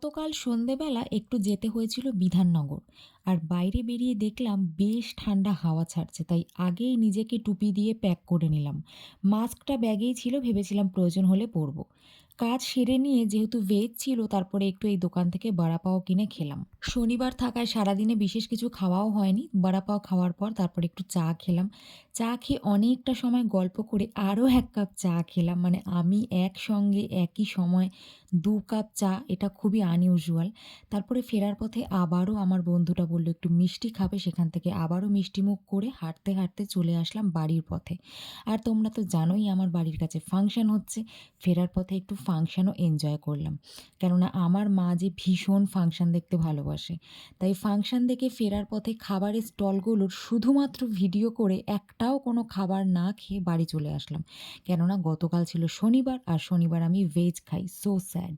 গতকাল সন্ধেবেলা একটু যেতে হয়েছিল বিধাননগর। আর বাইরে বেরিয়ে দেখলাম বেশ ঠান্ডা হাওয়া ছাড়ছে, তাই আগেই নিজেকে টুপি দিয়ে প্যাক করে নিলাম। মাস্কটা ব্যাগেই ছিল, ভেবেছিলাম প্রয়োজন হলে পরবো। কাজ সেরে নিয়ে যেহেতু ভেজ ছিল, তারপরে একটু এই দোকান থেকে বড়া পাও কিনে খেলাম। শনিবার থাকায় সারাদিনে বিশেষ কিছু খাওয়াও হয়নি। বড়া পাও খাওয়ার পর তারপর একটু চা খেলাম। চা খেয়ে অনেকটা সময় গল্প করে আরও ১ কাপ চা খেলাম। মানে আমি একসঙ্গে একই সময় ২ কাপ চা, এটা খুবই আনইউজুয়াল। তারপরে ফেরার পথে আবারও আমার বন্ধুটা বলল একটু মিষ্টি খাবে, সেখান থেকে আবারও মিষ্টিমুখ করে হাঁটতে, হাঁটতে চলে আসলাম বাড়ির পথে। আর তোমরা তো জানোই আমার বাড়ির কাছে ফাংশন হচ্ছে। ফেরার পথে একটু ফাংশনও এনজয় করলাম। কেননা আমার মা যে ভীষণ ফাংশন দেখতে ভালোবাসে। তাই ফাংশন দেখে ফেরার পথে খাবারের স্টলগুলোর শুধুমাত্র ভিডিও করে একটাও কোনো খাবার না খেয়ে বাড়ি চলে আসলাম। কেননা গতকাল ছিল শনিবার, আর শনিবার আমি ভেজ খাই। So sad.